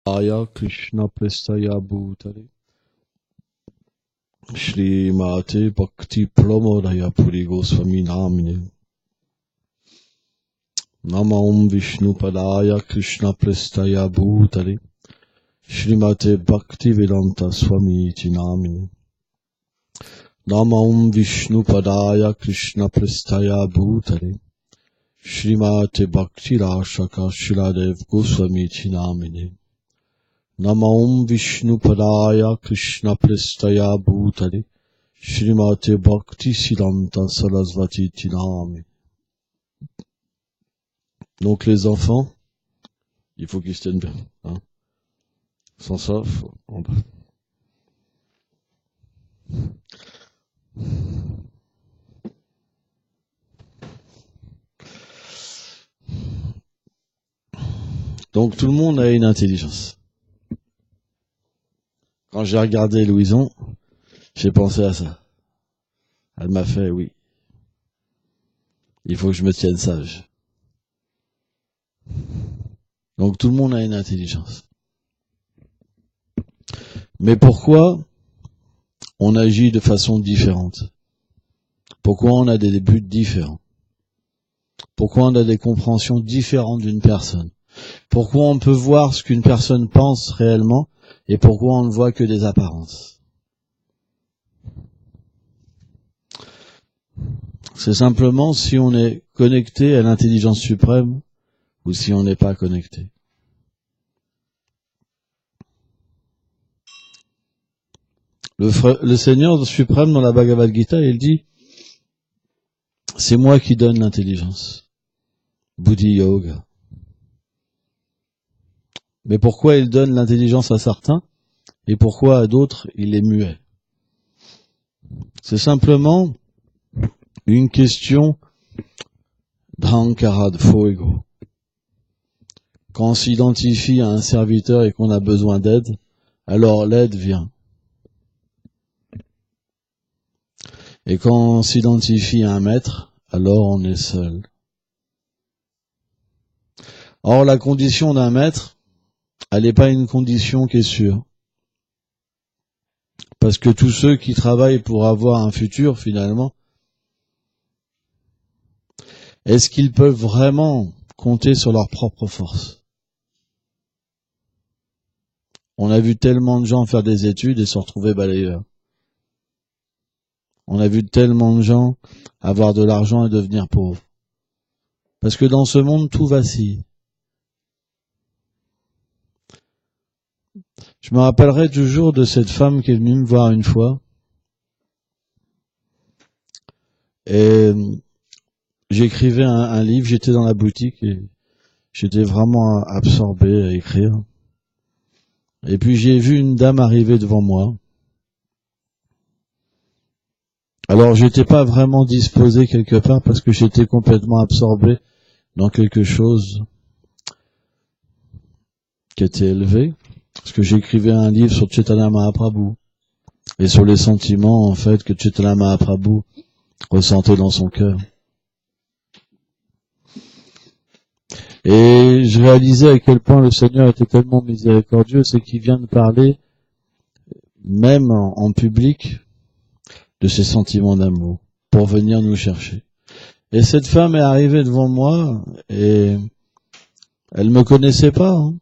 Aya Krishna Prestaya Bhutale Shri Mate Bhakti Pramodaya Puri Goswami Namine Nama Om Vishnu Padaya Krishna Prestaya Bhutale Shri Mate Bhakti Vedanta Swami Iti Namine Nama Om Vishnu Padaya Krishna Prestaya Bhutale Shri Mate Bhakti Rashaka Shiladev Goswami Iti Namine Nama Om Vishnu Padaya Krishna Prestaya Bhutale Shrimate Bhakti Siddhanta Sarasvati Tinami. Donc les enfants, il faut qu'ils se tiennent bien. Hein. Sans ça, on peut. Donc tout le monde a une intelligence. Quand j'ai regardé Louison, j'ai pensé à ça. Elle m'a fait oui. Il faut que je me tienne sage. Donc tout le monde a une intelligence. Mais pourquoi on agit de façon différente? Pourquoi on a des buts différents? Pourquoi on a des compréhensions différentes d'une personne? Pourquoi on peut voir ce qu'une personne pense réellement et pourquoi on ne voit que des apparences? C'est simplement si on est connecté à l'intelligence suprême ou si on n'est pas connecté. Le Seigneur suprême dans la Bhagavad Gita, il dit « C'est moi qui donne l'intelligence. » Buddhi Yoga. Mais pourquoi il donne l'intelligence à certains et pourquoi à d'autres il est muet? C'est simplement une question d'ankara, de faux ego. Quand on s'identifie à un serviteur et qu'on a besoin d'aide, alors l'aide vient. Et quand on s'identifie à un maître, alors on est seul. Or, la condition d'un maître, elle n'est pas une condition qui est sûre. Parce que tous ceux qui travaillent pour avoir un futur, finalement, est-ce qu'ils peuvent vraiment compter sur leur propre force? On a vu tellement de gens faire des études et se retrouver balayeurs. On a vu tellement de gens avoir de l'argent et devenir pauvres. Parce que dans ce monde, tout vacille. Je me rappellerai toujours de cette femme qui est venue me voir une fois. Et j'écrivais un livre, j'étais dans la boutique et j'étais vraiment absorbé à écrire. Et puis j'ai vu une dame arriver devant moi. Alors j'étais pas vraiment disposé quelque part parce que j'étais complètement absorbé dans quelque chose qui était élevé. Parce que j'écrivais un livre sur Chaitanya Mahaprabhu et sur les sentiments en fait que Chaitanya Mahaprabhu ressentait dans son cœur. Et je réalisais à quel point le Seigneur était tellement miséricordieux, c'est qu'il vient de parler, même en public, de ses sentiments d'amour, pour venir nous chercher. Et cette femme est arrivée devant moi, et elle me connaissait pas. Hein.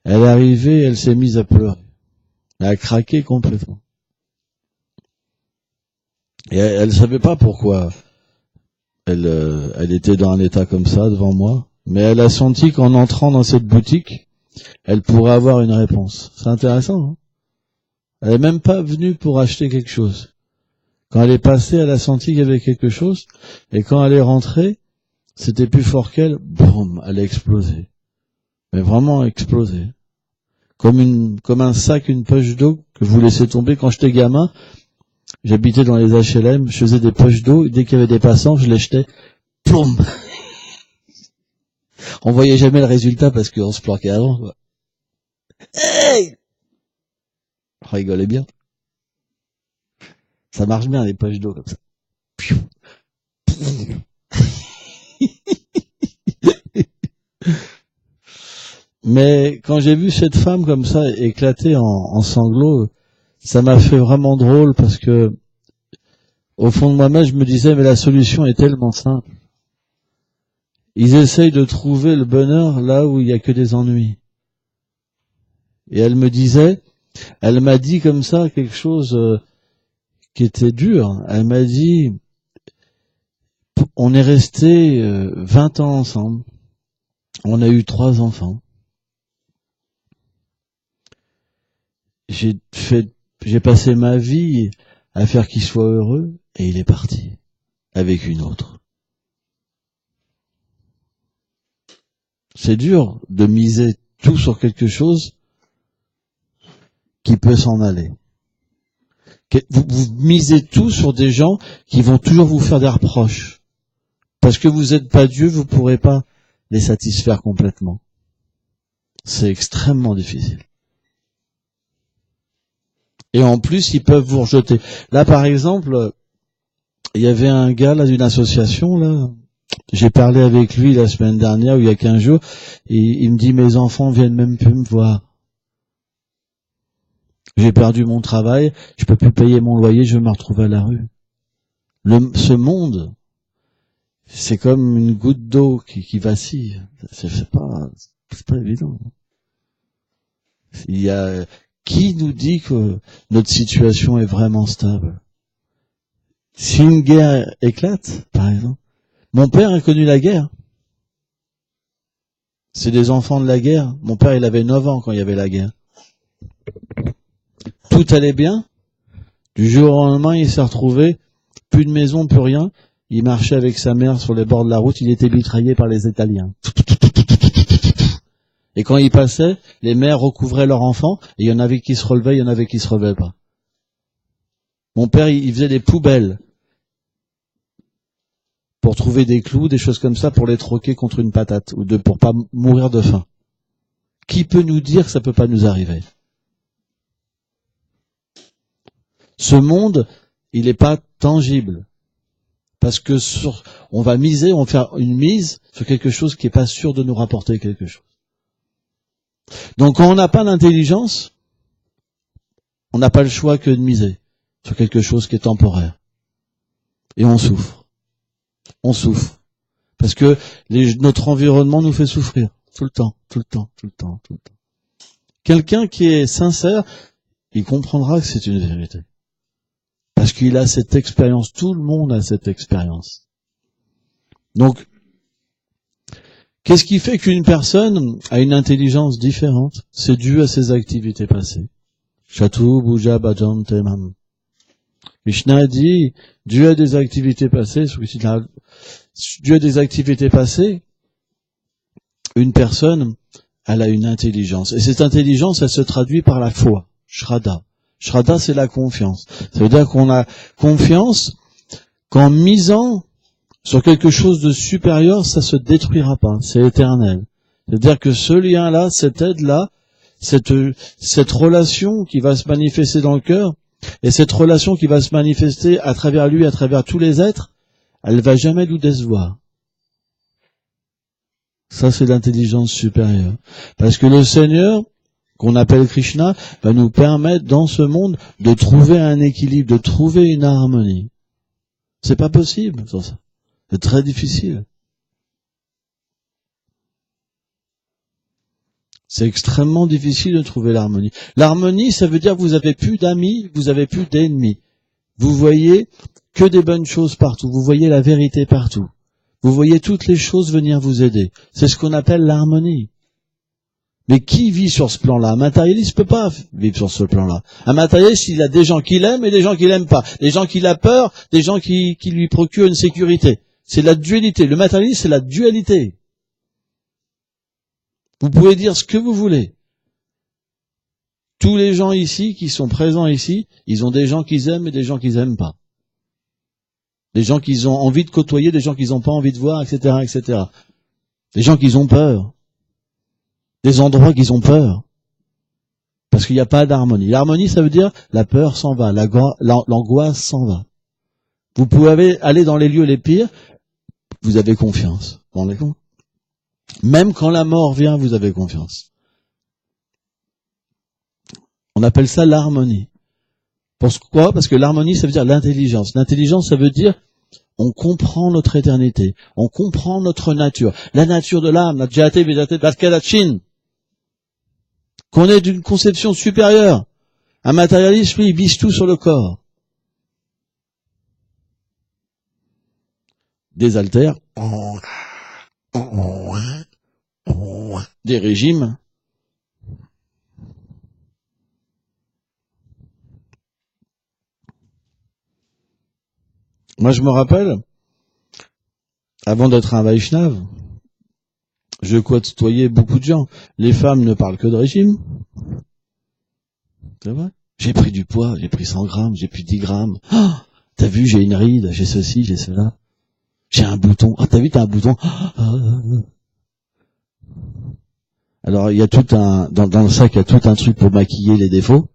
Elle est arrivée, elle s'est mise à pleurer. Elle a craqué complètement. Et elle savait pas pourquoi elle était dans un état comme ça devant moi, mais elle a senti qu'en entrant dans cette boutique, elle pourrait avoir une réponse. C'est intéressant, hein? Elle est même pas venue pour acheter quelque chose. Quand elle est passée, elle a senti qu'il y avait quelque chose, et quand elle est rentrée, c'était plus fort qu'elle, boum, elle a explosé. Mais vraiment explosé. Comme un sac, une poche d'eau que vous laissez tomber. Quand j'étais gamin, j'habitais dans les HLM, je faisais des poches d'eau, et dès qu'il y avait des passants, je les jetais, ploum. On voyait jamais le résultat parce qu'on se planquait avant, quoi. Hey! On rigolait bien. Ça marche bien, les poches d'eau, comme ça. Mais quand j'ai vu cette femme comme ça éclater en sanglots, ça m'a fait vraiment drôle parce que au fond de moi-même, je me disais, mais la solution est tellement simple. Ils essayent de trouver le bonheur là où il n'y a que des ennuis. Et elle m'a dit comme ça quelque chose qui était dur. Elle m'a dit, on est restés 20 ans ensemble. On a eu 3 enfants. J'ai passé ma vie à faire qu'il soit heureux et il est parti avec une autre. C'est dur de miser tout sur quelque chose qui peut s'en aller. Vous misez tout sur des gens qui vont toujours vous faire des reproches. Parce que vous n'êtes pas Dieu, vous ne pourrez pas les satisfaire complètement. C'est extrêmement difficile. Et en plus, ils peuvent vous rejeter. Là, par exemple, il y avait un gars là d'une association, là. J'ai parlé avec lui la semaine dernière, ou il y a 15 jours, et il me dit, mes enfants viennent même plus me voir. J'ai perdu mon travail, je peux plus payer mon loyer, je vais me retrouver à la rue. Ce monde, c'est comme une goutte d'eau qui vacille. C'est pas évident. Il y a, qui nous dit que notre situation est vraiment stable? Si une guerre éclate, par exemple, mon père a connu la guerre. C'est des enfants de la guerre. Mon père, il avait 9 ans quand il y avait la guerre. Tout allait bien. Du jour au lendemain, il s'est retrouvé, plus de maison, plus rien. Il marchait avec sa mère sur les bords de la route, il était mitraillé par les Italiens. Et quand il passait, les mères recouvraient leurs enfants, et il y en avait qui se relevaient, il y en avait qui se relevaient pas. Mon père, il faisait des poubelles pour trouver des clous, des choses comme ça, pour les troquer contre une patate, pour pas mourir de faim. Qui peut nous dire que ça peut pas nous arriver? Ce monde, il n'est pas tangible. Parce que on va faire une mise sur quelque chose qui n'est pas sûr de nous rapporter quelque chose. Donc quand on n'a pas d'intelligence, on n'a pas le choix que de miser sur quelque chose qui est temporaire. Et on souffre. On souffre. Parce que notre environnement nous fait souffrir. Tout le temps. Quelqu'un qui est sincère, il comprendra que c'est une vérité. Parce qu'il a cette expérience. Tout le monde a cette expérience. Donc, qu'est-ce qui fait qu'une personne a une intelligence différente? C'est dû à ses activités passées. Chatu Bhuja Bhajan Temam. Krishna dit, Dieu a des activités passées, Dieu a des activités passées, une personne, elle a une intelligence. Et cette intelligence, elle se traduit par la foi, Shraddha. Shraddha, c'est la confiance. Ça veut dire qu'on a confiance qu'en misant sur quelque chose de supérieur, ça se détruira pas, c'est éternel. C'est-à-dire que ce lien-là, cette aide-là, cette relation qui va se manifester dans le cœur, et cette relation qui va se manifester à travers lui, à travers tous les êtres, elle va jamais nous décevoir. Ça, c'est l'intelligence supérieure. Parce que le Seigneur, qu'on appelle Krishna, va nous permettre dans ce monde de trouver un équilibre, de trouver une harmonie. C'est pas possible, sans ça. C'est très difficile. C'est extrêmement difficile de trouver l'harmonie. L'harmonie, ça veut dire que vous avez plus d'amis, vous avez plus d'ennemis. Vous voyez que des bonnes choses partout. Vous voyez la vérité partout. Vous voyez toutes les choses venir vous aider. C'est ce qu'on appelle l'harmonie. Mais qui vit sur ce plan-là? Un matérialiste peut pas vivre sur ce plan-là. Un matérialiste, il a des gens qui l'aiment et des gens qui l'aiment pas. Des gens qui l'ont peur, des gens qui lui procurent une sécurité. C'est la dualité. Le matérialiste, c'est la dualité. Vous pouvez dire ce que vous voulez. Tous les gens ici, qui sont présents ici, ils ont des gens qu'ils aiment et des gens qu'ils aiment pas. Des gens qu'ils ont envie de côtoyer, des gens qu'ils n'ont pas envie de voir, etc., etc. Des gens qu'ils ont peur. Des endroits qu'ils ont peur. Parce qu'il n'y a pas d'harmonie. L'harmonie, ça veut dire la peur s'en va, l'angoisse s'en va. Vous pouvez aller dans les lieux les pires, vous avez confiance. Vous vous rendez compte ? Même quand la mort vient, vous avez confiance. On appelle ça l'harmonie. Pourquoi? Parce que l'harmonie, ça veut dire l'intelligence. L'intelligence, ça veut dire on comprend notre éternité, on comprend notre nature. La nature de l'âme, la Jate Vedate Bhatkadachin, qu'on est d'une conception supérieure. Un matérialiste, lui, il vise tout sur le corps. Des haltères, des régimes. Moi, je me rappelle, avant d'être un Vaishnav, je côtoyais beaucoup de gens. Les femmes ne parlent que de régime. C'est vrai. J'ai pris du poids, j'ai pris 100 grammes, j'ai pris 10 grammes. Oh, t'as vu, j'ai une ride, j'ai ceci, j'ai cela. J'ai un bouton. Ah, t'as vu, t'as un bouton. Alors, il y a tout un, dans le sac, il y a tout un truc pour maquiller les défauts.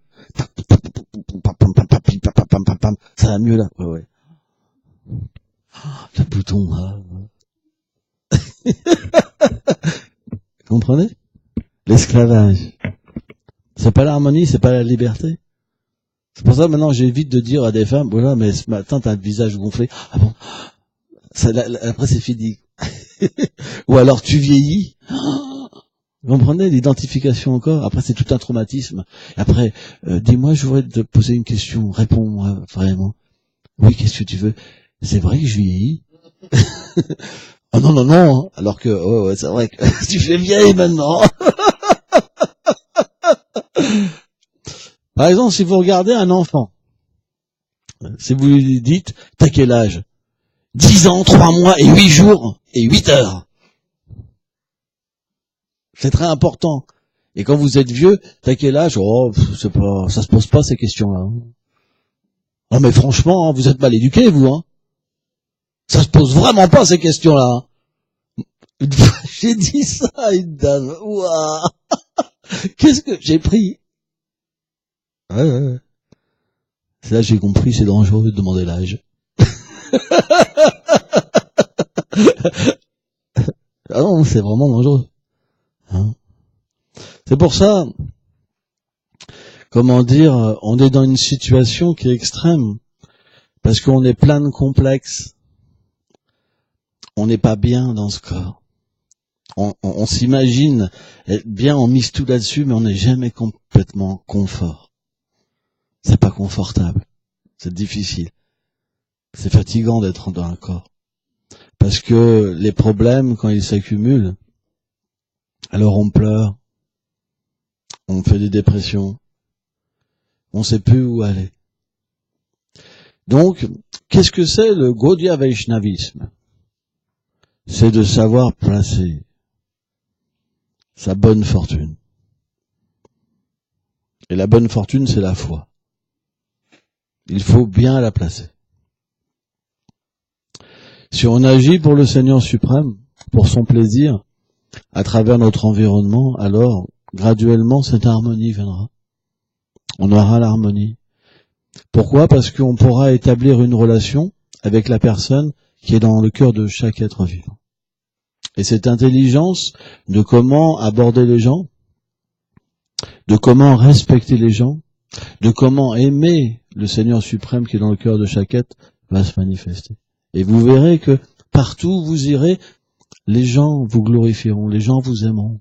Ça va mieux là. Ouais. Le bouton. Vous comprenez? L'esclavage. C'est pas l'harmonie, c'est pas la liberté. C'est pour ça maintenant j'évite de dire à des femmes, voilà, mais ce matin t'as le visage gonflé. Ah bon? Après c'est fini. Ou alors tu vieillis. Vous comprenez l'identification encore? Après c'est tout un traumatisme. Après, dis-moi, je voudrais te poser une question. Réponds-moi vraiment. Oui, qu'est-ce que tu veux? C'est vrai que je vieillis? Oh non. Hein. Alors que, ouais, c'est vrai que tu fais vieille maintenant. Par exemple, si vous regardez un enfant, si vous lui dites, t'as quel âge? 10 ans, 3 mois et 8 jours et 8 heures. C'est très important. Et quand vous êtes vieux, t'as quel âge? Oh, c'est pas, ça se pose pas ces questions-là. Non mais franchement, vous êtes mal éduqués, vous, hein. Ça se pose vraiment pas ces questions-là. Une fois, j'ai dit ça à une dame. Ouah. Qu'est-ce que j'ai pris? Ouais. C'est là que j'ai compris, c'est dangereux de demander l'âge. Ah non, c'est vraiment dangereux. Hein, c'est pour ça, comment dire, on est dans une situation qui est extrême, parce qu'on est plein de complexes. On n'est pas bien dans ce corps. On s'imagine être bien, on mise tout là-dessus, mais on n'est jamais complètement confort. C'est pas confortable. C'est difficile. C'est fatigant d'être dans un corps. Parce que les problèmes, quand ils s'accumulent, alors on pleure, on fait des dépressions, on sait plus où aller. Donc, qu'est-ce que c'est le Gaudiya Vaishnavisme? C'est de savoir placer sa bonne fortune. Et la bonne fortune, c'est la foi. Il faut bien la placer. Si on agit pour le Seigneur suprême, pour son plaisir, à travers notre environnement, alors, graduellement, cette harmonie viendra. On aura l'harmonie. Pourquoi? Parce qu'on pourra établir une relation avec la personne qui est dans le cœur de chaque être vivant. Et cette intelligence de comment aborder les gens, de comment respecter les gens, de comment aimer le Seigneur suprême qui est dans le cœur de chaque être, va se manifester. Et vous verrez que partout où vous irez, les gens vous glorifieront, les gens vous aimeront.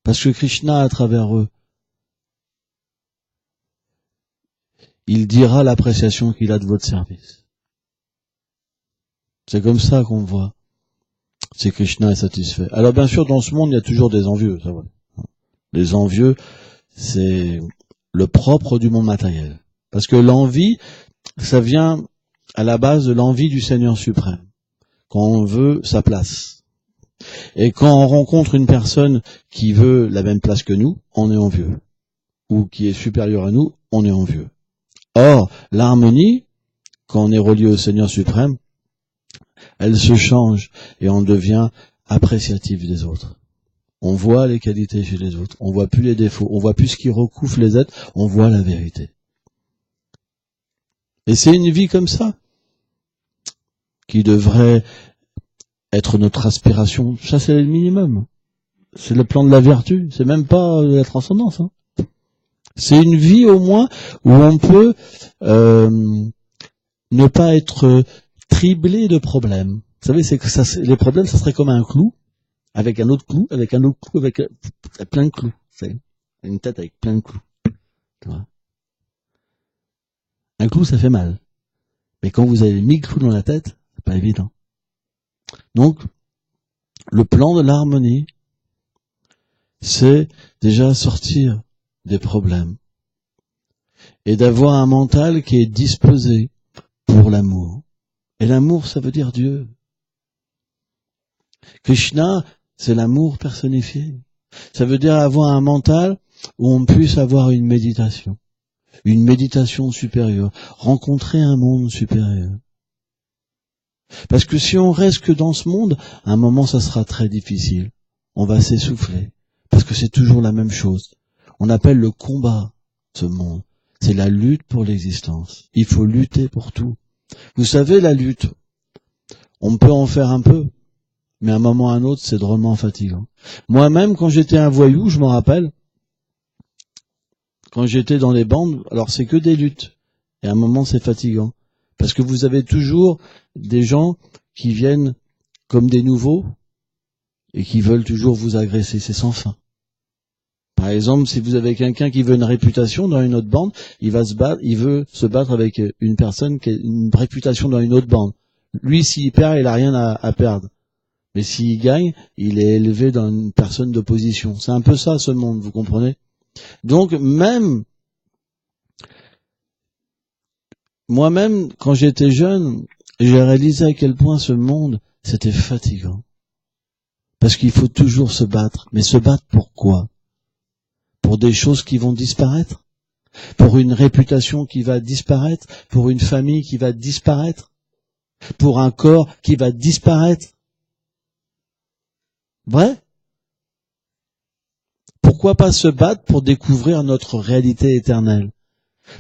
Parce que Krishna, à travers eux, il dira l'appréciation qu'il a de votre service. C'est comme ça qu'on voit. C'est Krishna est satisfait. Alors bien sûr, dans ce monde, il y a toujours des envieux, ça va. Les envieux, c'est le propre du monde matériel. Parce que l'envie, ça vient à la base de l'envie du Seigneur suprême. Quand on veut sa place. Et quand on rencontre une personne qui veut la même place que nous, on est envieux. Ou qui est supérieur à nous, on est envieux. Or, l'harmonie, quand on est relié au Seigneur suprême, elle se change et on devient appréciatif des autres. On voit les qualités chez les autres, on voit plus les défauts, on voit plus ce qui recouvre les êtres, on voit la vérité. Et c'est une vie comme ça qui devrait être notre aspiration. Ça, c'est le minimum. C'est le plan de la vertu, c'est même pas la transcendance. Hein. C'est une vie au moins où on peut ne pas être triblé de problèmes. Vous savez, c'est que ça, les problèmes, ça serait comme un clou, avec un autre clou, avec un autre clou, avec plein de clous. C'est une tête avec plein de clous. Tu vois. Un clou, ça fait mal. Mais quand vous avez 1000 clous dans la tête, c'est pas évident. Donc, le plan de l'harmonie, c'est déjà sortir des problèmes et d'avoir un mental qui est disposé pour l'amour. Et l'amour, ça veut dire Dieu. Krishna, c'est l'amour personnifié. Ça veut dire avoir un mental où on puisse avoir une méditation supérieure, rencontrer un monde supérieur. Parce que si on reste que dans ce monde, à un moment, ça sera très difficile. On va s'essouffler. Parce que c'est toujours la même chose. On appelle le combat ce monde. C'est la lutte pour l'existence. Il faut lutter pour tout. Vous savez, la lutte, on peut en faire un peu, mais à un moment ou à un autre, c'est drôlement fatigant. Moi-même, quand j'étais un voyou, je m'en rappelle, quand j'étais dans les bandes, alors c'est que des luttes. Et à un moment, c'est fatigant. Parce que vous avez toujours des gens qui viennent comme des nouveaux et qui veulent toujours vous agresser. C'est sans fin. Par exemple, si vous avez quelqu'un qui veut une réputation dans une autre bande, il veut se battre avec une personne qui a une réputation dans une autre bande. Lui, s'il perd, il a rien à perdre. Mais s'il gagne, il est élevé dans une personne d'opposition. C'est un peu ça, ce monde, vous comprenez? Donc, moi-même, quand j'étais jeune, j'ai réalisé à quel point ce monde, c'était fatigant. Parce qu'il faut toujours se battre. Mais se battre pour quoi? Pour des choses qui vont disparaître? Pour une réputation qui va disparaître? Pour une famille qui va disparaître? Pour un corps qui va disparaître? Vrai? Pourquoi pas se battre pour découvrir notre réalité éternelle?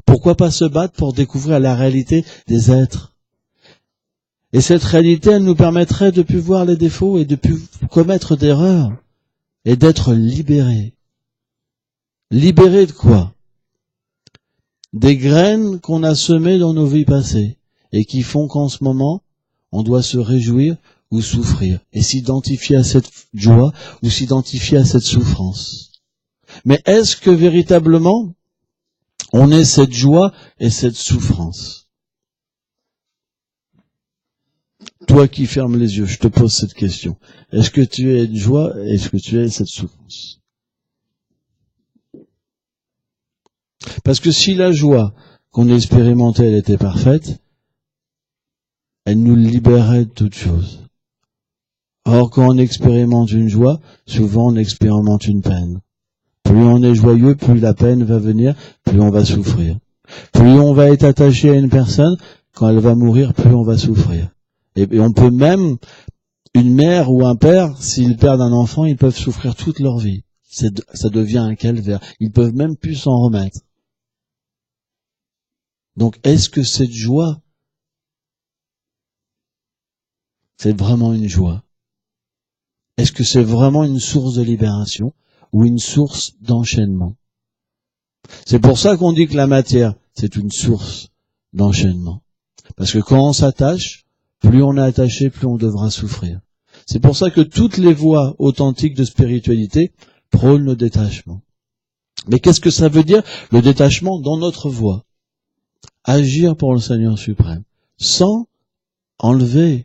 Pourquoi pas se battre pour découvrir la réalité des êtres? Et cette réalité, elle nous permettrait de plus voir les défauts et de plus commettre d'erreurs et d'être libérés. Libérés de quoi? Des graines qu'on a semées dans nos vies passées et qui font qu'en ce moment, on doit se réjouir ou souffrir et s'identifier à cette joie ou s'identifier à cette souffrance. Mais est-ce que véritablement on est cette joie et cette souffrance? Toi qui fermes les yeux, je te pose cette question. Est-ce que tu es de joie? Est-ce que tu es cette souffrance? Parce que si la joie qu'on expérimentait, elle était parfaite, elle nous libérait de toute chose. Or, quand on expérimente une joie, souvent on expérimente une peine. Plus on est joyeux, plus la peine va venir, plus on va souffrir. Plus on va être attaché à une personne, quand elle va mourir, plus on va souffrir. Et on peut même, une mère ou un père, s'ils perdent un enfant, ils peuvent souffrir toute leur vie. Ça devient un calvaire. Ils peuvent même plus s'en remettre. Donc, est-ce que cette joie, c'est vraiment une joie? Est-ce que c'est vraiment une source de libération ou une source d'enchaînement? C'est pour ça qu'on dit que la matière, c'est une source d'enchaînement. Parce que quand on s'attache, plus on est attaché, plus on devra souffrir. C'est pour ça que toutes les voies authentiques de spiritualité prônent le détachement. Mais qu'est-ce que ça veut dire, le détachement dans notre voie? Agir pour le Seigneur suprême, sans enlever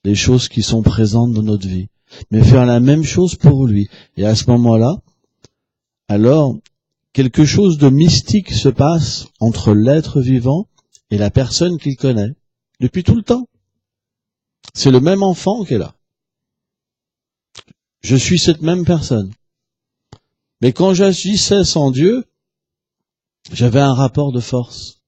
les choses qui sont présentes dans notre vie, mais faire la même chose pour lui. Et à ce moment-là, alors, quelque chose de mystique se passe entre l'être vivant et la personne qu'il connaît, depuis tout le temps. C'est le même enfant qui est là. Je suis cette même personne. Mais quand j'agissais sans Dieu, j'avais un rapport de force.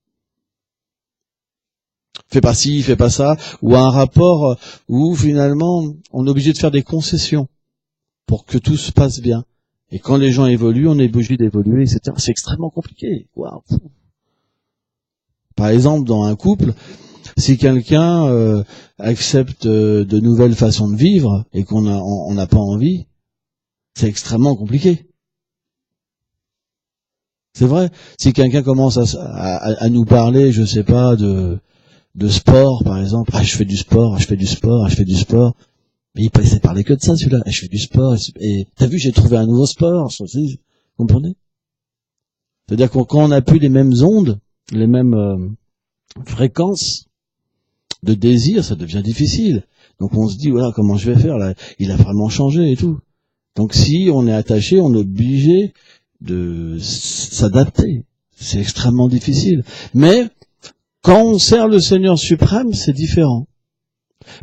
Fais pas ci, fais pas ça, ou un rapport où finalement on est obligé de faire des concessions pour que tout se passe bien. Et quand les gens évoluent, on est obligé d'évoluer, etc. C'est extrêmement compliqué. Wow. Par exemple, dans un couple, si quelqu'un accepte de nouvelles façons de vivre et qu'on n'a pas envie, c'est extrêmement compliqué. C'est vrai. Si quelqu'un commence à nous parler, je sais pas, de sport, par exemple, ah, je fais du sport, je fais du sport, je fais du sport. Mais il passait parler que de ça, celui-là. Je fais du sport, et t'as vu, j'ai trouvé un nouveau sport. Vous comprenez? C'est-à-dire que quand on n'a plus les mêmes ondes, les mêmes fréquences de désir, ça devient difficile. Donc on se dit, voilà, comment je vais faire là? Il a vraiment changé et tout. Donc si on est attaché, on est obligé de s'adapter. C'est extrêmement difficile. Mais quand on sert le Seigneur suprême, c'est différent.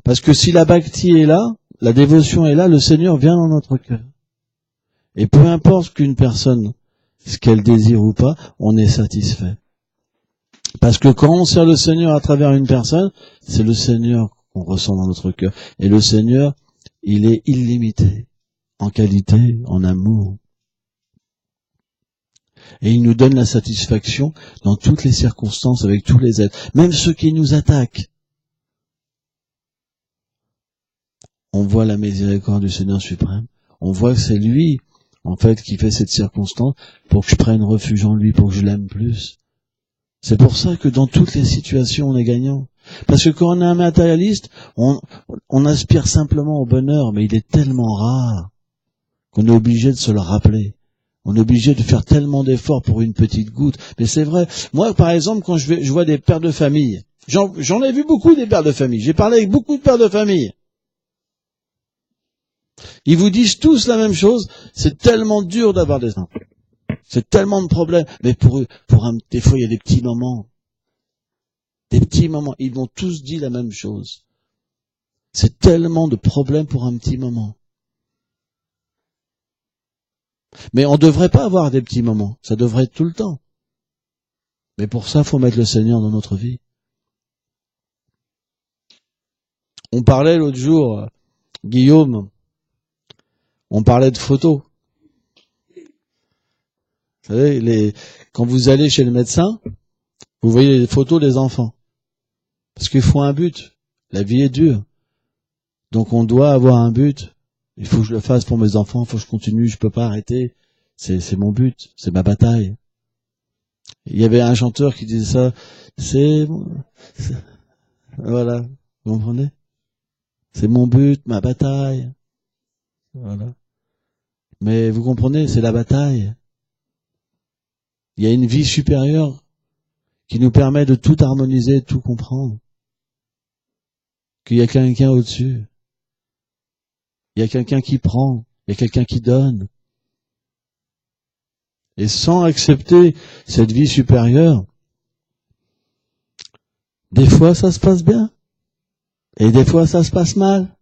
Parce que si la bhakti est là, la dévotion est là, le Seigneur vient dans notre cœur. Et peu importe qu'une personne, ce qu'elle désire ou pas, on est satisfait. Parce que quand on sert le Seigneur à travers une personne, c'est le Seigneur qu'on ressent dans notre cœur. Et le Seigneur, il est illimité, en qualité, en amour. Et il nous donne la satisfaction dans toutes les circonstances, avec tous les êtres, même ceux qui nous attaquent. On voit la miséricorde du Seigneur suprême. On voit que c'est lui, en fait, qui fait cette circonstance pour que je prenne refuge en lui, pour que je l'aime plus. C'est pour ça que dans toutes les situations, on est gagnant. Parce que quand on est un matérialiste, on aspire simplement au bonheur, mais il est tellement rare qu'on est obligé de se le rappeler. On est obligé de faire tellement d'efforts pour une petite goutte. Mais c'est vrai. Moi, par exemple, quand je vois des pères de famille, j'en ai vu beaucoup des pères de famille. J'ai parlé avec beaucoup de pères de famille. Ils vous disent tous la même chose. C'est tellement dur d'avoir des enfants. C'est tellement de problèmes. Mais des fois, il y a des petits moments. Des petits moments. Ils m'ont tous dit la même chose. C'est tellement de problèmes pour un petit moment. Mais on ne devrait pas avoir des petits moments. Ça devrait être tout le temps. Mais pour ça, il faut mettre le Seigneur dans notre vie. On parlait l'autre jour, Guillaume, on parlait de photos. Vous savez, quand vous allez chez le médecin, vous voyez les photos des enfants. Parce qu'il faut un but. La vie est dure. Donc on doit avoir un but. Il faut que je le fasse pour mes enfants, il faut que je continue, je peux pas arrêter. C'est mon but, c'est ma bataille. Il y avait un chanteur qui disait ça, voilà, vous comprenez? C'est mon but, ma bataille. Voilà. Mais vous comprenez, c'est la bataille. Il y a une vie supérieure qui nous permet de tout harmoniser, de tout comprendre. Qu'il y a quelqu'un au-dessus. Il y a quelqu'un qui prend, il y a quelqu'un qui donne. Et sans accepter cette vie supérieure, des fois ça se passe bien. Et des fois ça se passe mal.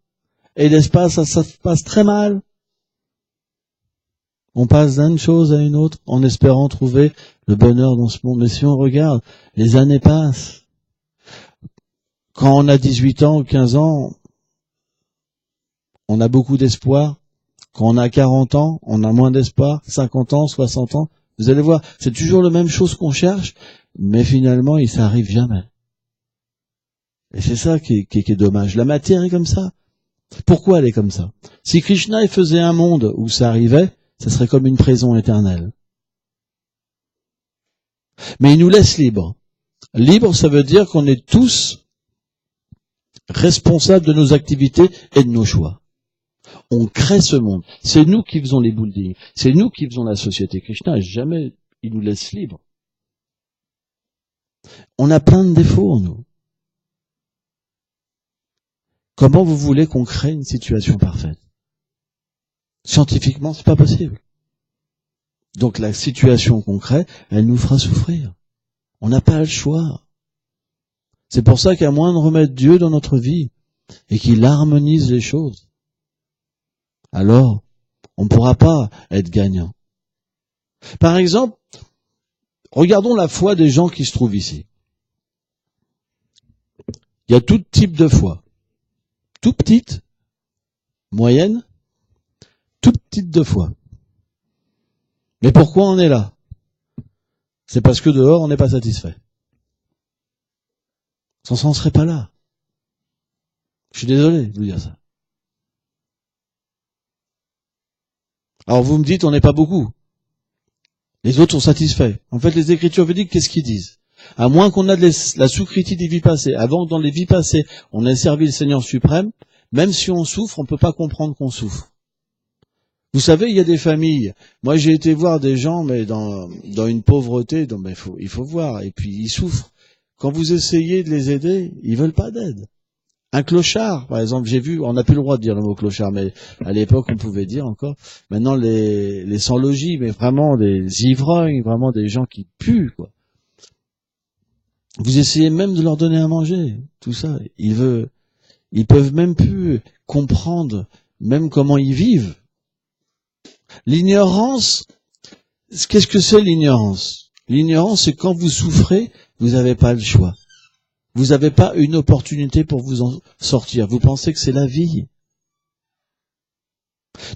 Et des fois ça se passe très mal. On passe d'une chose à une autre en espérant trouver le bonheur dans ce monde. Mais si on regarde, les années passent. Quand on a 18 ans ou 15 ans, on a beaucoup d'espoir. Quand on a 40 ans, on a moins d'espoir. 50 ans, 60 ans. Vous allez voir, c'est toujours la même chose qu'on cherche, mais finalement, il s'arrive jamais. Et c'est ça qui est dommage. La matière est comme ça. Pourquoi elle est comme ça? Si Krishna faisait un monde où ça arrivait, ça serait comme une prison éternelle. Mais il nous laisse libres. Libre, ça veut dire qu'on est tous responsables de nos activités et de nos choix. On crée ce monde. C'est nous qui faisons les buildings. C'est nous qui faisons la société. Krishna, jamais il nous laisse libres. On a plein de défauts en nous. Comment vous voulez qu'on crée une situation parfaite? Scientifiquement, c'est pas possible. Donc la situation qu'on crée, elle nous fera souffrir. On n'a pas le choix. C'est pour ça qu'à moins de remettre Dieu dans notre vie et qu'il harmonise les choses, alors on ne pourra pas être gagnant. Par exemple, regardons la foi des gens qui se trouvent ici. Il y a tout type de foi. Tout petite, moyenne, toute petite de foi. Mais pourquoi on est là? C'est parce que dehors, on n'est pas satisfait. Sans ça, on ne serait pas là. Je suis désolé de vous dire ça. Alors vous me dites, on n'est pas beaucoup. Les autres sont satisfaits. En fait, les Écritures védiques, qu'est-ce qu'ils disent? À moins qu'on ait la sous-critique des vies passées, avant que dans les vies passées, on ait servi le Seigneur suprême, même si on souffre, on ne peut pas comprendre qu'on souffre. Vous savez, il y a des familles. Moi, j'ai été voir des gens, mais dans une pauvreté, donc il faut voir. Et puis, ils souffrent. Quand vous essayez de les aider, ils veulent pas d'aide. Un clochard, par exemple, j'ai vu, on n'a plus le droit de dire le mot clochard, mais à l'époque, on pouvait dire encore. Maintenant, les sans-logis, mais vraiment des ivrognes, vraiment des gens qui puent, quoi. Vous essayez même de leur donner à manger, tout ça. Ils peuvent même plus comprendre, même comment ils vivent. L'ignorance, qu'est-ce que c'est l'ignorance? L'ignorance, c'est quand vous souffrez, vous n'avez pas le choix. Vous n'avez pas une opportunité pour vous en sortir. Vous pensez que c'est la vie.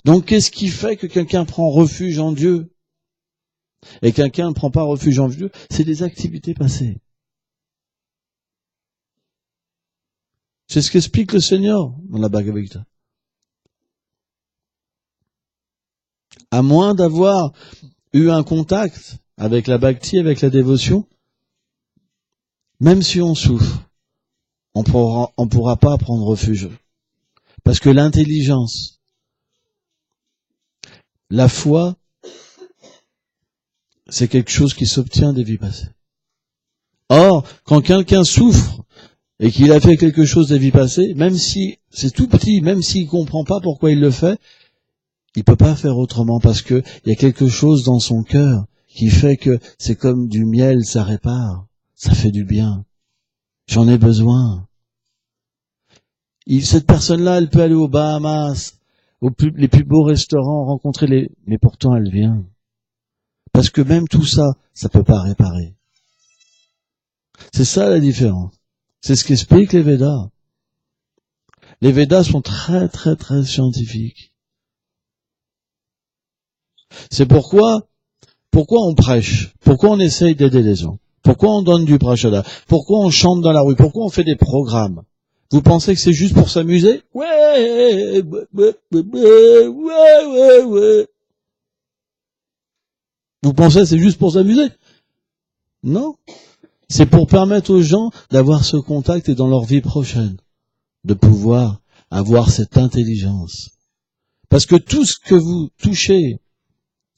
Donc, qu'est-ce qui fait que quelqu'un prend refuge en Dieu? Et quelqu'un ne prend pas refuge en Dieu? C'est des activités passées. C'est ce qu'explique le Seigneur dans la Bhagavad Gita. À moins d'avoir eu un contact avec la bhakti, avec la dévotion, même si on souffre, on pourra pas prendre refuge. Parce que l'intelligence, la foi, c'est quelque chose qui s'obtient des vies passées. Or, quand quelqu'un souffre et qu'il a fait quelque chose des vies passées, même si c'est tout petit, même s'il comprend pas pourquoi il le fait, il peut pas faire autrement parce que il y a quelque chose dans son cœur qui fait que c'est comme du miel, ça répare, ça fait du bien. J'en ai besoin. Cette personne-là, elle peut aller aux Bahamas, les plus beaux restaurants, rencontrer mais pourtant elle vient. Parce que même tout ça, ça peut pas réparer. C'est ça la différence. C'est ce qu'expliquent les Védas. Les Védas sont très très très scientifiques. C'est pourquoi on prêche, pourquoi on essaye d'aider les gens, pourquoi on donne du prashada, pourquoi on chante dans la rue, pourquoi on fait des programmes. Vous pensez que c'est juste pour s'amuser? Ouais. Vous pensez que c'est juste pour s'amuser? Non. C'est pour permettre aux gens d'avoir ce contact et dans leur vie prochaine, de pouvoir avoir cette intelligence. Parce que tout ce que vous touchez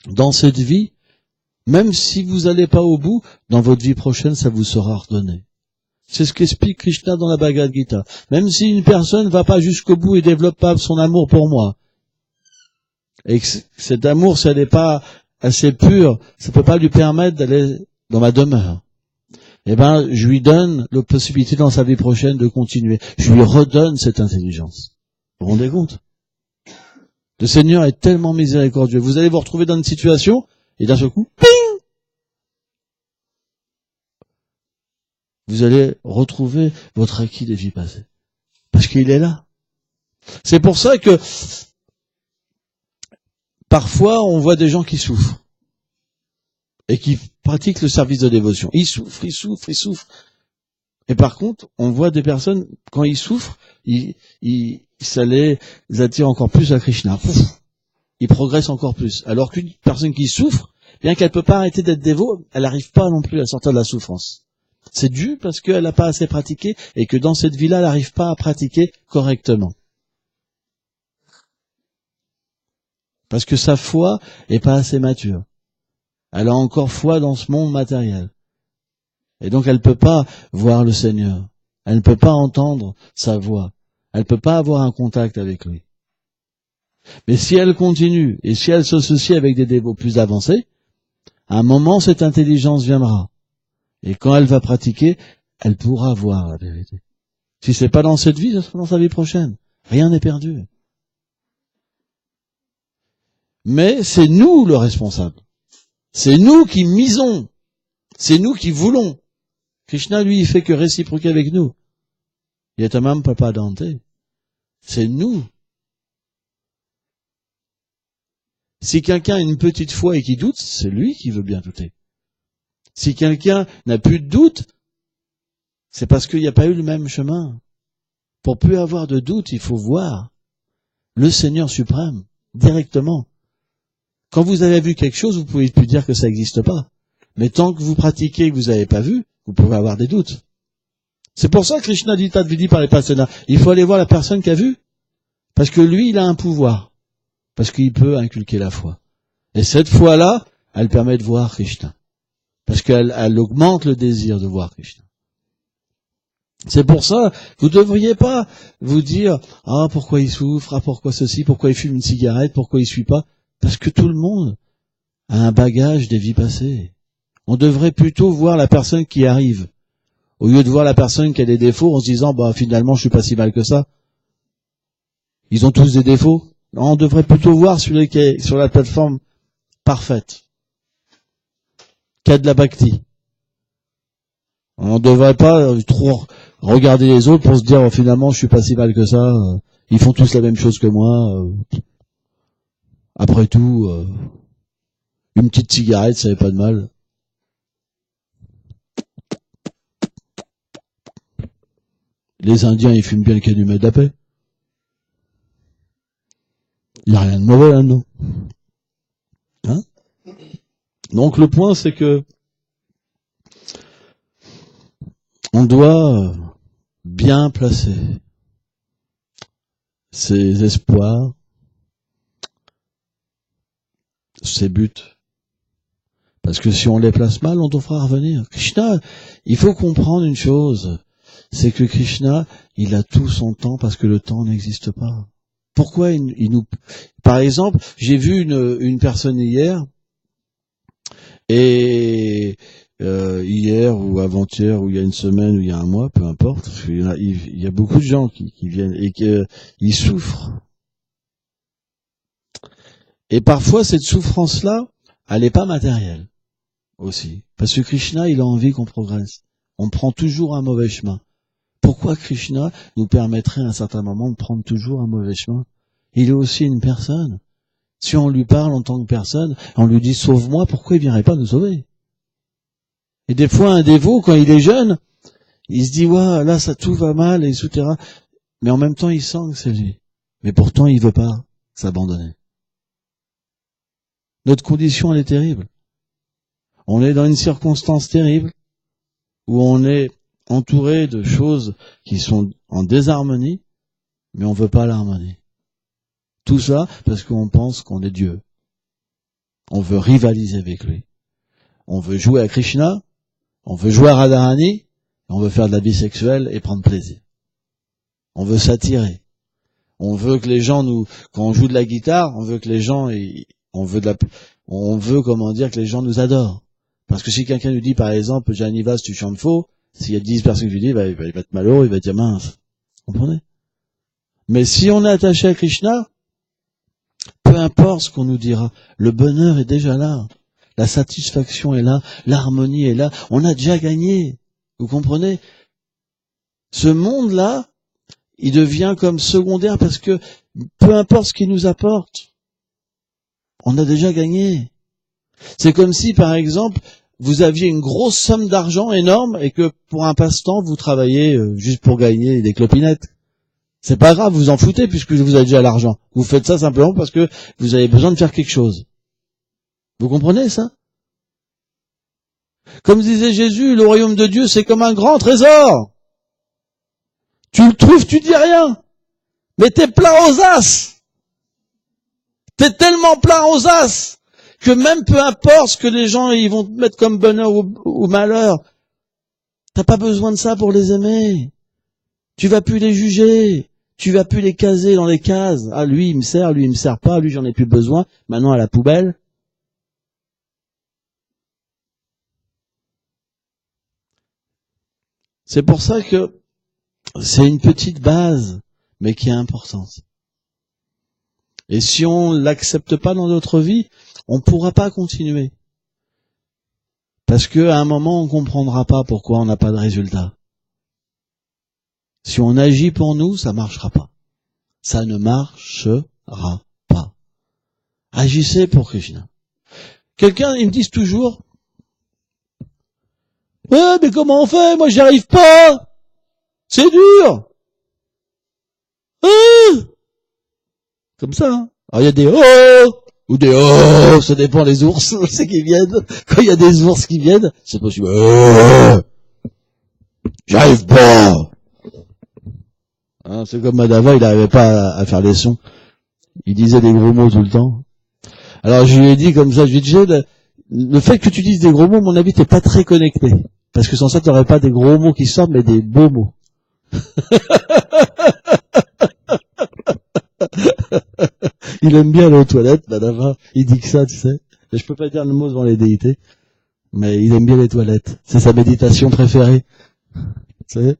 dans cette vie, même si vous n'allez pas au bout, dans votre vie prochaine, ça vous sera redonné. C'est ce qu'explique Krishna dans la Bhagavad Gita. Même si une personne ne va pas jusqu'au bout et développe pas son amour pour moi, et que cet amour, si elle n'est pas assez pur, ça ne peut pas lui permettre d'aller dans ma demeure. Eh ben, je lui donne la possibilité dans sa vie prochaine de continuer. Je lui redonne cette intelligence. Vous vous rendez compte? Le Seigneur est tellement miséricordieux. Vous allez vous retrouver dans une situation, et d'un seul coup, ping! Vous allez retrouver votre acquis des vies passées. Parce qu'il est là. C'est pour ça que, parfois, on voit des gens qui souffrent. Et qui pratiquent le service de dévotion. Ils souffrent. Et par contre, on voit des personnes, quand ils souffrent, ça les attire encore plus à Krishna. Ils progressent encore plus. Alors qu'une personne qui souffre, bien qu'elle ne peut pas arrêter d'être dévot, elle n'arrive pas non plus à sortir de la souffrance. C'est dû parce qu'elle n'a pas assez pratiqué et que dans cette vie-là, elle n'arrive pas à pratiquer correctement. Parce que sa foi est pas assez mature. Elle a encore foi dans ce monde matériel. Et donc elle ne peut pas voir le Seigneur. Elle ne peut pas entendre sa voix. Elle ne peut pas avoir un contact avec lui. Mais si elle continue et si elle s'associe avec des dévots plus avancés, à un moment cette intelligence viendra. Et quand elle va pratiquer, elle pourra voir la vérité. Si c'est pas dans cette vie, ça sera dans sa vie prochaine. Rien n'est perdu. Mais c'est nous le responsable. C'est nous qui misons. C'est nous qui voulons. Krishna, lui, il fait que réciproquer avec nous. Yatamam papa Dante. C'est nous. Si quelqu'un a une petite foi et qui doute, c'est lui qui veut bien douter. Si quelqu'un n'a plus de doute, c'est parce qu'il n'y a pas eu le même chemin. Pour plus avoir de doute, il faut voir le Seigneur suprême, directement. Quand vous avez vu quelque chose, vous pouvez plus dire que ça n'existe pas. Mais tant que vous pratiquez et que vous n'avez pas vu, vous pouvez avoir des doutes. C'est pour ça que Krishna dit par les Vipassana, il faut aller voir la personne qui a vu. Parce que lui, il a un pouvoir. Parce qu'il peut inculquer la foi. Et cette foi-là, elle permet de voir Krishna. Parce qu'elle augmente le désir de voir Krishna. C'est pour ça, vous ne devriez pas vous dire, ah, pourquoi il souffre, ah, pourquoi ceci, pourquoi il fume une cigarette, pourquoi il suit pas. Parce que tout le monde a un bagage des vies passées. On devrait plutôt voir la personne qui arrive. Au lieu de voir la personne qui a des défauts en se disant, bah, finalement, je suis pas si mal que ça. Ils ont tous des défauts. Non, on devrait plutôt voir celui qui est sur la plateforme parfaite. Qui a de la bhakti. On ne devrait pas trop regarder les autres pour se dire, oh, finalement, je suis pas si mal que ça. Ils font tous la même chose que moi. Après tout, une petite cigarette, ça n'est pas de mal. Les Indiens, ils fument bien le calumet de la paix. Il n'y a rien de mauvais là-dedans. Hein? Donc le point, c'est que on doit bien placer ses espoirs, ses buts. Parce que si on les place mal, on devra revenir. Krishna, il faut comprendre une chose, c'est que Krishna, il a tout son temps parce que le temps n'existe pas. Pourquoi il nous... Par exemple, j'ai vu une personne hier, et hier ou avant-hier ou il y a une semaine ou il y a un mois, peu importe, parce qu'il y a beaucoup de gens qui viennent et qui souffrent. Et parfois, cette souffrance-là, elle n'est pas matérielle aussi. Parce que Krishna, il a envie qu'on progresse. On prend toujours un mauvais chemin. Pourquoi Krishna nous permettrait à un certain moment de prendre toujours un mauvais chemin? Il est aussi une personne. Si on lui parle en tant que personne, on lui dit « sauve-moi », pourquoi il viendrait pas nous sauver? Et des fois, un dévot, quand il est jeune, il se dit « ouais, là, ça tout va mal, etc. » Mais en même temps, il sent que c'est lui. Mais pourtant, il veut pas s'abandonner. Notre condition, elle est terrible. On est dans une circonstance terrible où on est entouré de choses qui sont en désharmonie, mais on veut pas l'harmonie. Tout ça parce qu'on pense qu'on est Dieu. On veut rivaliser avec lui. On veut jouer à Krishna, on veut jouer à Radharani, on veut faire de la vie sexuelle et prendre plaisir. On veut s'attirer. On veut que les gens quand on joue de la guitare, on veut que les gens, on veut comment dire, que les gens nous adorent. Parce que si quelqu'un nous dit, par exemple, Janivas, tu chantes faux, s'il y a 10 personnes qui lui disent, il va être malheureux, il va dire mince. Vous comprenez? Mais si on est attaché à Krishna, peu importe ce qu'on nous dira, le bonheur est déjà là. La satisfaction est là, l'harmonie est là, on a déjà gagné. Vous comprenez? Ce monde-là, il devient comme secondaire parce que peu importe ce qu'il nous apporte, on a déjà gagné. C'est comme si, par exemple, vous aviez une grosse somme d'argent énorme et que pour un passe-temps, vous travaillez juste pour gagner des clopinettes. C'est pas grave, vous en foutez puisque vous avez déjà l'argent. Vous faites ça simplement parce que vous avez besoin de faire quelque chose. Vous comprenez ça? Comme disait Jésus, le royaume de Dieu, c'est comme un grand trésor. Tu le trouves, tu dis rien. Mais t'es plein aux as. T'es tellement plein aux as que même peu importe ce que les gens ils vont te mettre comme bonheur ou malheur, t'as pas besoin de ça pour les aimer. Tu vas plus les juger. Tu vas plus les caser dans les cases. Ah, lui, il me sert, lui, il me sert pas, lui, j'en ai plus besoin. Maintenant, à la poubelle. C'est pour ça que c'est une petite base, mais qui est importante. Et si on l'accepte pas dans notre vie, on pourra pas continuer. Parce que à un moment, on comprendra pas pourquoi on n'a pas de résultat. Si on agit pour nous, ça marchera pas. Ça ne marchera pas. Agissez pour Krishna. Quelqu'un, ils me disent toujours, ouais, mais comment on fait? Moi, j'y arrive pas. C'est dur. Comme ça, hein. Alors, il y a des, oh! Ou des oh, ça dépend les ours, c'est qui viennent. Quand il y a des ours qui viennent, c'est possible. Oh, j'arrive pas. Hein, c'est comme Madava, il n'arrivait pas à faire les sons. Il disait des gros mots tout le temps. Alors je lui ai dit comme ça, je lui ai dit, le fait que tu dises des gros mots, à mon avis, t'es pas très connecté. Parce que sans ça, t'aurais pas des gros mots qui sortent, mais des beaux mots. Il aime bien aller aux toilettes, Madava. Il dit que ça, tu sais. Je peux pas dire le mot devant les déités, mais il aime bien les toilettes. C'est sa méditation préférée. Tu sais,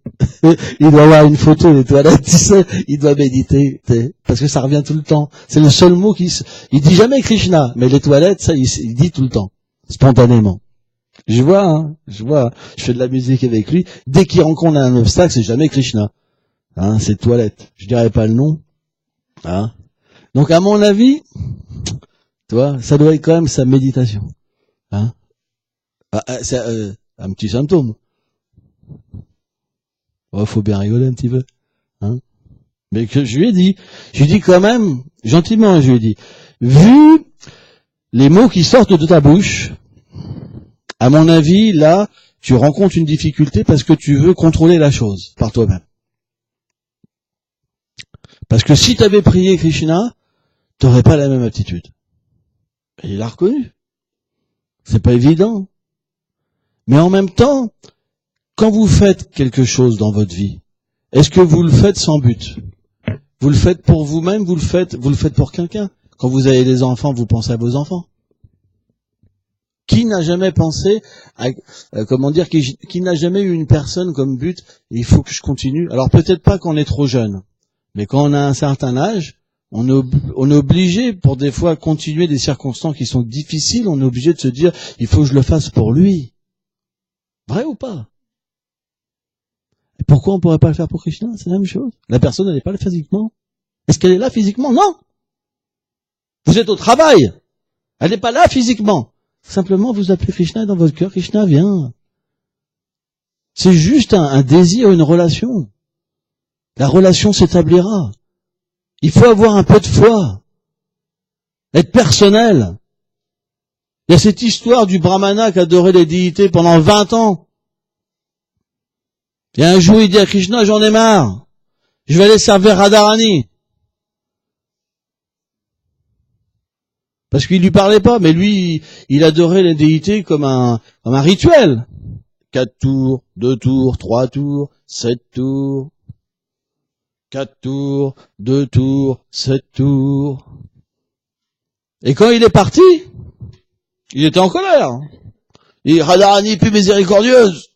il doit avoir une photo des toilettes, tu sais, il doit méditer, parce que ça revient tout le temps. C'est le seul mot il dit jamais Krishna, mais les toilettes, ça, il dit tout le temps, spontanément. Je vois, je fais de la musique avec lui, dès qu'il rencontre un obstacle, c'est jamais Krishna. Hein, c'est toilettes. Je dirais pas le nom. Hein. Donc, à mon avis, tu vois, ça doit être quand même sa méditation. Hein. C'est un petit symptôme. Oh, faut bien rigoler un petit peu. Hein. Mais que je lui ai dit quand même, gentiment, je lui ai dit, vu les mots qui sortent de ta bouche, à mon avis, là, tu rencontres une difficulté parce que tu veux contrôler la chose par toi-même. Parce que si tu avais prié Krishna, tu n'aurais pas la même attitude. Et il l'a reconnu. C'est pas évident. Mais en même temps, quand vous faites quelque chose dans votre vie, est-ce que vous le faites sans but? Vous le faites pour vous-même, vous le faites pour quelqu'un. Quand vous avez des enfants, vous pensez à vos enfants. Qui n'a jamais pensé à, qui n'a jamais eu une personne comme but, il faut que je continue. Alors peut-être pas quand on est trop jeune, mais quand on a un certain âge, on est obligé, pour des fois continuer des circonstances qui sont difficiles, on est obligé de se dire, il faut que je le fasse pour lui. Vrai ou pas? Et pourquoi on pourrait pas le faire pour Krishna? C'est la même chose. La personne, elle n'est pas là physiquement. Est-ce qu'elle est là physiquement? Non. Vous êtes au travail. Elle n'est pas là physiquement. Simplement, vous appelez Krishna dans votre cœur, Krishna vient. C'est juste un désir, une relation. La relation s'établira. Il faut avoir un peu de foi. Être personnel. Il y a cette histoire du brahmana qui adorait les déités pendant 20 ans. Et un jour, il dit à Krishna, j'en ai marre. Je vais aller servir Radharani. Parce qu'il lui parlait pas, mais lui, il adorait les déités comme un rituel. 4 tours, 2 tours, 3 tours, 7 tours. 4 tours, 2 tours, 7 tours. Et quand il est parti, il était en colère. Il dit, Radharani plus miséricordieuse.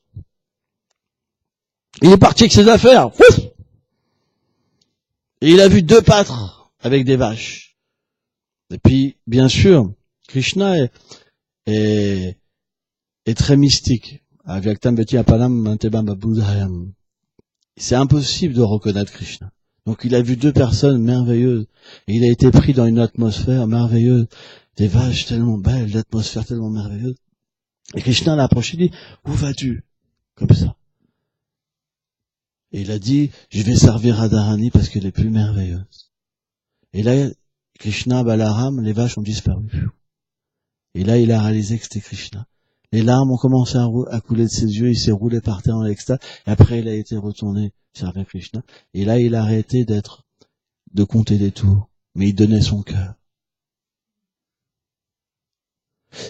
Il est parti avec ses affaires. Ouf. Et il a vu 2 pâtres avec des vaches. Et puis, bien sûr, Krishna est très mystique. C'est impossible de reconnaître Krishna. Donc il a vu 2 personnes merveilleuses. Et il a été pris dans une atmosphère merveilleuse. Des vaches tellement belles, l'atmosphère tellement merveilleuse. Et Krishna l'a approché et dit, où vas-tu? Comme ça. Et il a dit, je vais servir Radharani parce qu'elle est plus merveilleuse. Et là, Krishna, Balaram, les vaches ont disparu. Et là, il a réalisé que c'était Krishna. Les larmes ont commencé à couler de ses yeux, il s'est roulé par terre en extase, et après il a été retourné servir Krishna. Et là, il a arrêté de compter les tours, mais il donnait son cœur.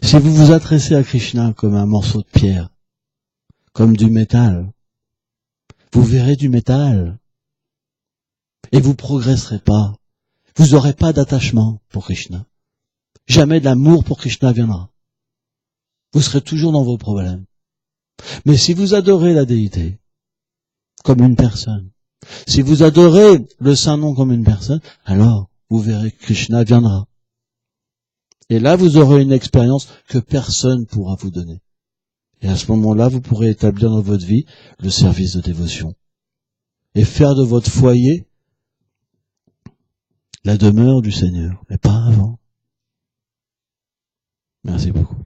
Si vous vous adressez à Krishna comme un morceau de pierre, comme du métal, vous verrez du métal, et vous progresserez pas. Vous n'aurez pas d'attachement pour Krishna. Jamais de l'amour pour Krishna viendra. Vous serez toujours dans vos problèmes. Mais si vous adorez la déité comme une personne, si vous adorez le Saint-Nom comme une personne, alors vous verrez que Krishna viendra. Et là, vous aurez une expérience que personne ne pourra vous donner. Et à ce moment-là, vous pourrez établir dans votre vie le service de dévotion. Et faire de votre foyer la demeure du Seigneur, mais pas avant. Merci beaucoup.